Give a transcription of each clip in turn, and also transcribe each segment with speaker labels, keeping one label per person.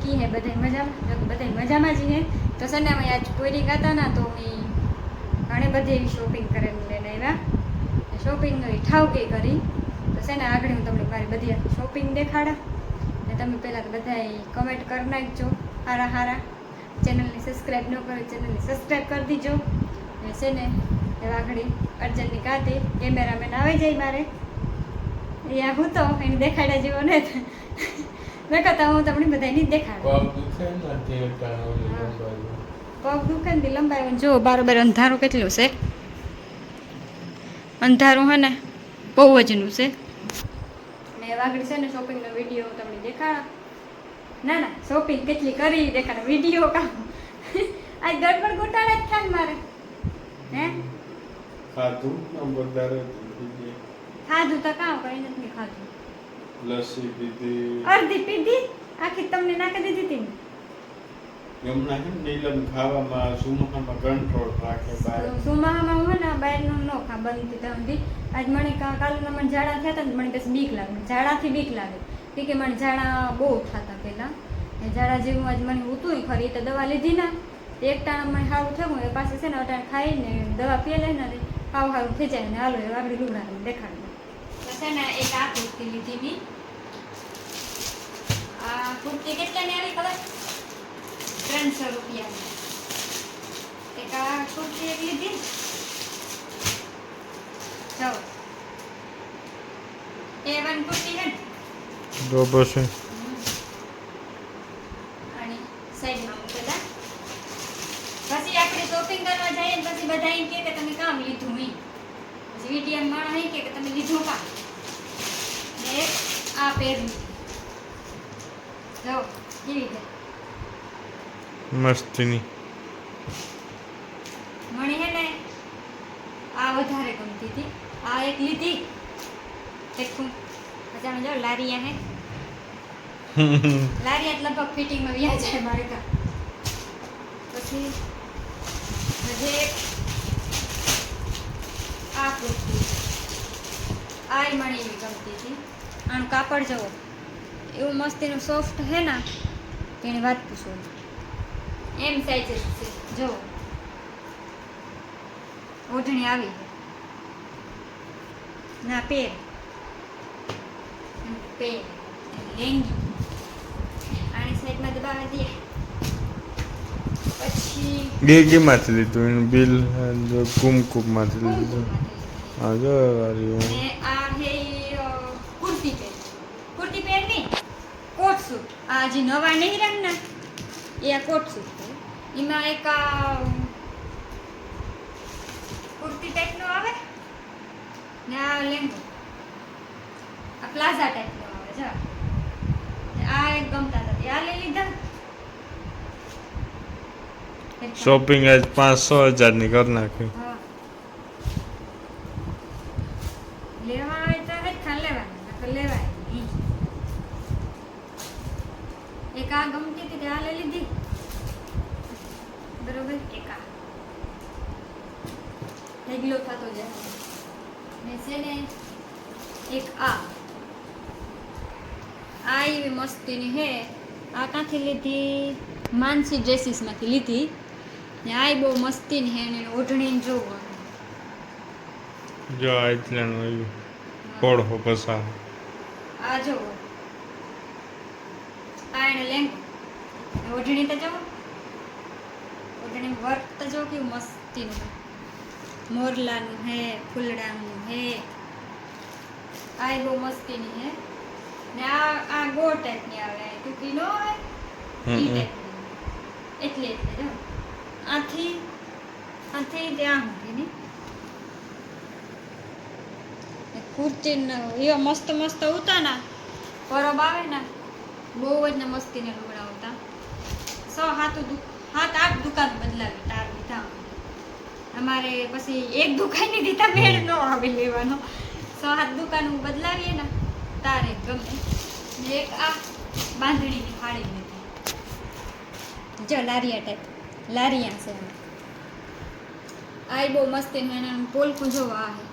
Speaker 1: की है बधाई मजामा जो बधाई मजामा जी है तो सर ने आज पोरी गाता ना तो घणी बधी एवी शॉपिंग કરીને લઈને આવ્યા શોપિંગનો ઠાવ કે કરી તો છે ને આગળ હું તમને મારી બધી શોપિંગ દેખાડા ને તમે પહેલાં તો બધા કમેન્ટ કરી નાખજો હારા હારા ચેનલને સબસ્ક્રાઈબ ન કરો ચેનલને સબસ્ક્રાઈબ કરી દીજો ને છે ને એવા આગળ અર્જનની કાતે કેમેરામેન આવી જાય મારે અહીંયા હું તો એને દેખાડ્યા જેવો ને દેખાતા હું તમને બધાની દેખાડું પગ દુકાન થી લંબાઈ જો બારોબાર અંધારું કેટલું છે અંધારું હે ને બહુ વજનું છે ને વાગડી છે ને શોપિંગનો વિડીયો તમને દેખાડા ના શોપિંગ કેટલી કરી દેખાડા વિડીયો કામ આજ ગડબડ ગોટાળા જ થાય મારે હે ખાધું તો કામ કઈ નથી ખાધું
Speaker 2: લસ્સી પીધી
Speaker 1: અડધી પીધી આખી તમને નાખી દીધી હતી
Speaker 2: એમના હે નીલમ ખાવામાં સુમાહામાં કંટ્રોલ રાખે બહાર
Speaker 1: સુમાહામાં હું ને બહારનું ન ખા બંધ થી ત્યાં આજ મને કાલના મને ઝાડા થયા હતા ને મને પછી બીક લાગે ઝાડાથી બીક લાગે કે મને ઝાડા બહુ થતા પહેલા એ ઝાડા જેવું આજ મને ઉતું ખરી તો દવા લીધી ના એક ટાણા મને સારું થયું એ પાસે છે ને અટાણે ખાઈને દવા પીએ લઈને સાવ સારું થઈ જાય ને હાલો એ આગળ લુગડા દેખાડ્યું તો છે ને એક આ કુર્તી લીધી મેં આ કુર્તી કેટલાની આવી ખબર 300 રૂપિયા એક આ કુર્તી એક લીધી જાઓ એ વન કુર્તી હે
Speaker 2: બરોબર છે
Speaker 1: અને સાઈડમાં મૂકેલા પછી આપણે શોપિંગ કરવા જઈએ ને પછી બધા એમ કહે કે તમે કામ લીધું નહીં પછી વીટીએમ માણસ એમ કહે કે તમે લીધું કામ ને આ પહેર્યું જાઓ કેવી છે
Speaker 2: મસ્તીની
Speaker 1: મને હે ને આ વધારે ગમતી હતી આ એક લીધી દેખું પછી અમે જો લારિયા હે લારિયા લગભગ ફિટિંગમાં વ્યા જાય મારે કા પછી હજે આ કુર્તી આ મને એવી ગમતી હતી આનું કાપડ જવો એવું મસ્તીનું સોફ્ટ હે ને તેની વાત પૂછો એમ સાઈઝ છે જો ઓઢણી આવી ના પેર લેંગી આની સાઈડમાં દબાવી દઈએ પછી
Speaker 2: ગેગીમાંથી લીધું એનું બિલ કુમકુમમાંથી લીધું હા જો
Speaker 1: ને આ હે કુર્તી પેર ની કોટ સૂટ આ જે નવા નહીં રંગ ના એ આ કોટ સૂટ એમાં એક કુર્તી ટાઈપનો આવે ને આ લેંગો આ પ્લાઝા ટાઈપનો આવે જો આ એક ગમતા હતા આ લઈ લીધા
Speaker 2: શોપિંગ આજ 500,000 ની કરી નાખી
Speaker 1: હા લેવા હોય તો હે ખાન લેવાનું નકર લેવાય નહીં એક આ ગમતી હતી આ લઈ લીધી બરોબર એક આ ઢગલો થતો જાય ને છે ને એક આ એવી મસ્તીની હે આ ક્યાંથી લીધી માનસી ડ્રેસીસમાંથી લીધી ને આ બહુ મસ્તીની હે ને ઓઢણીને જોવો
Speaker 2: જો આટલાનું આવ્યું કોડો પસાર
Speaker 1: આ જોવો આ એને લેંગો ઓઢણી તો જોવો ઓઢણી વર્ક તો જો કેવું મસ્તીનું હે મોરલાનું હે ફૂલડાનું હે આ બહુ મસ્તીની હે ને આ ગોળ ટાઈપની આવે ટૂંકી નો હોય ઈ ટાઈપની એટલે જો આથી ત્યાં સુધીની કુર્તી એવા મસ્ત મસ્ત ઉતા ના પરબ આવે ને બહુ જ ને મસ્તીને લુગડા ઉતા 7-8 દુકાન બદલાવી તાર લીધા અમારે પછી એક દુકાનની દીધા મેળ ન આવે લેવાનો 7-8 દુકાન બદલાવીએ ને તારે ગમે ને એક આ બાંધણીની ફાળી લીધી જો લારિયા ટાઈપ લારિયા છે આ બહુ મસ્તી એના પોલકું જોવા આવે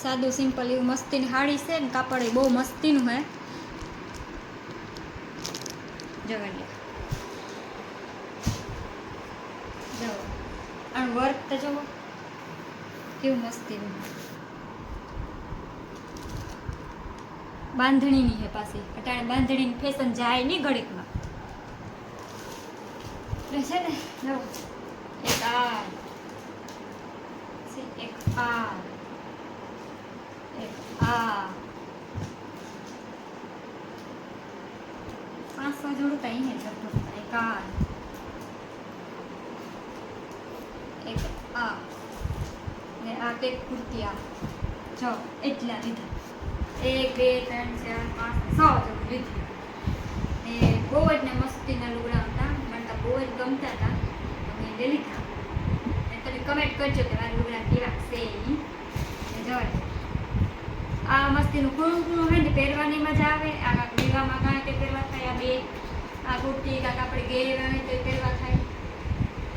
Speaker 1: સાદું સિમ્પલ એવું મસ્તીની હાડી છે ને કાપડ બહુ મસ્તીનું હે જવા લે જો આનું વર્ક તો જુઓ કેવું મસ્તીનું બાંધણીની હે પાછી અટાણે બાંધણીની ફેશન જાય નહીં ઘડીકમાં એટલે છે ને જો એક આ એક આ એક આ 500 જોડું કઈ હે લગભગ એક આ એક આ ને આ તે કુર્તી આ જો એટલા લીધા 1 2 3 4 5 6 જેવું લીધું ને બહુ જ ને મસ્તીના લુગડા હતા મને તો બહુ જ ગમતા હતા તો મેં લઈ લીધા ને તમે કમેન્ટ કરજો કે મારા લુગડા કેવા છે ને જો આ મસ્તીનું ખૂણું ખૂણું હોય ને પહેરવાની મજા આવે આ કાંક વિવાહમાં કાંઈ તે પહેરવા થાય આ બે આ કુર્તી કાંક આપણે ઘેર હોય તો પહેરવા થાય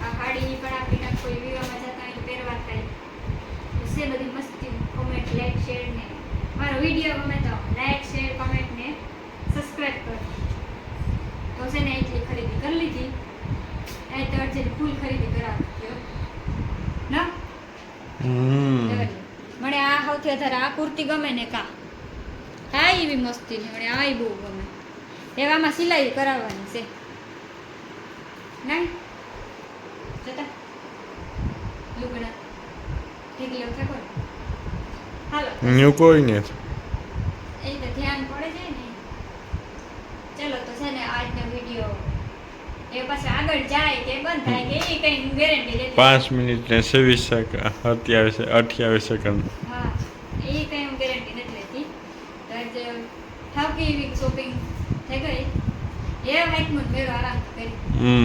Speaker 1: આ સાડી પણ આપણે કાંક કોઈ વિવાહમાં જતા હોય તો પહેરવા થાય તો છે બધી મસ્તી કોમેન્ટ લાઈક શેર ને મારો વિડીયો ગમે તો લાઈક શેર કોમેન્ટ ને સબસ્ક્રાઈબ કરો તો છે ને એટલી ખરીદી કરી લીધી એ તો અર્જન્ટ ફૂલ ખરીદી કરાવી ના મને આ સૌથી વધારે આ કુર્તી ગમે ને હા એવી મસ્તી ને મને આ બહુ ગમે એવામાં સિલાઈ કરાવવાની છે નહીં જતા લુગડા ઠીક લેવું છે કોઈ હાલો
Speaker 2: ન્યુ કોઈ ને
Speaker 1: એ તો ધ્યાન પડે છે ને ચલો તો છે ને આજનો વિડીયો એ પછી આગળ જાય કે બંધ થાય કે એ કઈ ગેરંટી લેતી
Speaker 2: 5 મિનિટ ને 27 સેકન્ડ 28 સેકન્ડ
Speaker 1: હા એ કઈ હું ગેરંટી નથી લેતી તો આજે થાકી એવી શોપિંગ થઈ ગઈ એ હાઈકમાં મેરો આરામ કરી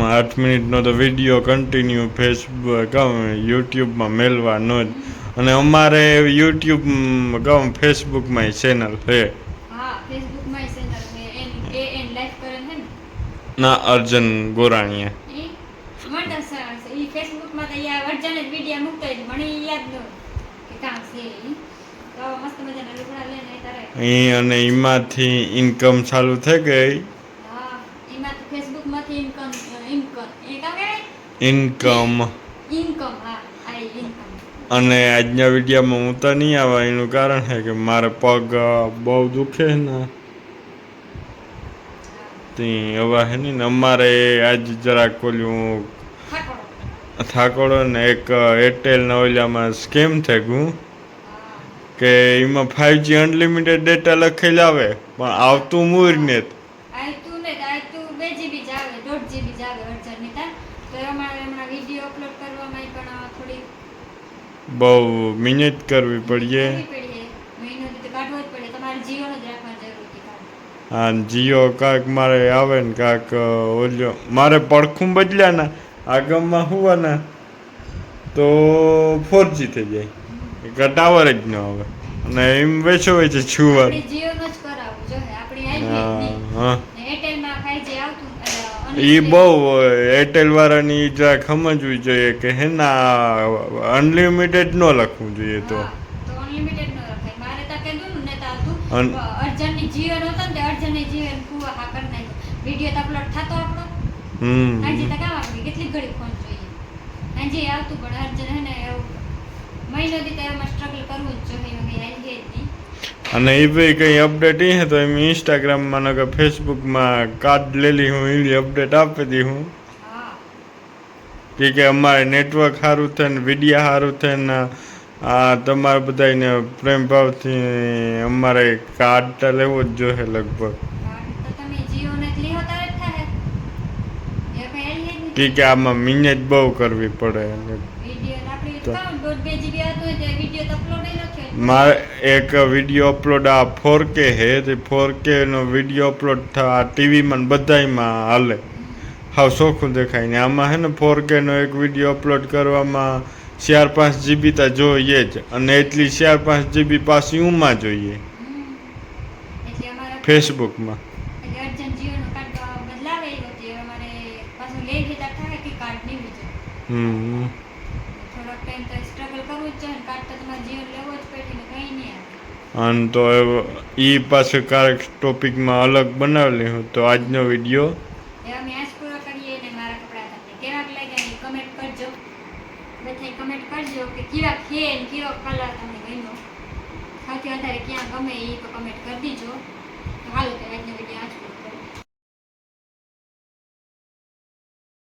Speaker 2: 8 મિનિટનો તો વિડીયો કન્ટિન્યુ ફેસબુક યુટ્યુબમાં મેળવાનો જ અને અમારે યુટ્યુબ ફેસબુકમાં ચેનલ છે
Speaker 1: હા ફેસબુકમાં ચેનલ છે એન લાઈફ કરે છે ને
Speaker 2: ના અર્જન ગોરાણીએ
Speaker 1: એ મને તો એ ફેસબુકમાં તો યા વર્જન જ વિડીયો મૂકતા જ મને યાદ ન કે કામ છે તો મસ્ત મજાના લુગડા લઈને તારે
Speaker 2: અને એમાંથી ઇન્કમ ચાલુ થઈ ગઈ
Speaker 1: હા એમાં તો ફેસબુકમાંથી ઇન્કમ એ કામ કરે
Speaker 2: ઇન્કમ
Speaker 1: હા આ ઇન્કમ
Speaker 2: અને આજના વિડીયોમાં હું તો નહીં આવે એનું કારણ છે કે મારે પગ બહુ દુખે ને તે હવે હે ને અમારે આજ જરાક ઓલું થાકોડો ને એક એરટેલના ઓલામાં સ્કેમ થઈ ગયું કે એમાં 5G અનલિમિટેડ ડેટા લખેલ આવે પણ આવતું મૂર ને
Speaker 1: આયતું ને આયતું 2 GB જ આવે 1.5 GB જ આવે અર્જનની તા તો અમારે હમણાં વિડીયો અપલોડ કરવામાં પણ થોડી
Speaker 2: બહુ મહેનત કરવી પડીએ
Speaker 1: મહિનો તો કાઢવો જ પડે તમારે જીઓનો જ રાખવાની જરૂર હતી
Speaker 2: હા જીઓ કાંક મારે આવે ને કાંક ઓલ્યો મારે પડખું બદલ્યા ને આગળમાં હોવાના તો 4G થઈ જાય ટાવર જ ન આવે અને એમ વેચો વેચે છુવાર
Speaker 1: જીઓનો જ કરાવવું જોઈએ આપણી આઈ
Speaker 2: હા
Speaker 1: એરટેલમાં 5G આવતું
Speaker 2: એ બહુ એરટેલ વાળાની જરાક સમજવી જોઈએ કે હેના અનલિમિટેડ ન લખવું જોઈએ તો
Speaker 1: અનલિમિટેડ ન રખાય મારે તો કીધું ને તો આવતું અર્જનની જીવન હતો ને અર્જનની જીવન કુવા હા કરી નાખ્યો વિડીયો તો અપલોડ થતો આપણો હાજી તો કામ આપણી કેટલી ઘડી ફોન જોઈએ હાજી આવતું પણ અર્જન હે ને એવું મહિનો દી તો એમાં સ્ટ્રગલ કરવું જ જોઈએ કઈ આવી જ નહીં
Speaker 2: અને એ ભાઈ કંઈ અપડેટ એ તો એમ ઇન્સ્ટાગ્રામમાં કે ફેસબુકમાં કાર્ડ લેલી હું એવી અપડેટ આપી દી હું કે અમારે નેટવર્ક સારું થાય ને વિડીયા સારું થાય ને આ તમારે બધાને પ્રેમ ભાવથી અમારે કાર્ડ તો લેવો જ જોઈએ લગભગ કે આમાં મહેનત બહુ કરવી પડે મારે એક વિડીયો અપલોડ આ 4K હે તે 4K નો વિડીયો અપલોડ થા ટીવીમાં બધાયમાં હાલે હાવ ચોખ્ખું દેખાય ને આમાં હે ને 4K નો એક વિડીયો અપલોડ કરવામાં 4-5 GB તો જોઈએ જ અને એટલી 4-5 GB પાછી ઉમાં જોઈએ ફેસબુકમાં અને તો એ પાછું કાંઈક ટોપિકમાં અલગ બનાવેલી હું તો આજનો વિડીયો
Speaker 1: એ અમે આજ પૂરો કરીએ ને મારા કપડાં તમને કેવાક લાગ્યા એ કમેન્ટ કરજો. બધાય કમેન્ટ કરજો કે કેવા છે ને કેવો કલર તમને ગમ્યો. સૌથી વધારે ક્યાં ગમે એ તો કમેન્ટ કરી દીજો. તો હાલો તો આજનો વિડીયો આજ પૂરો કરીએ.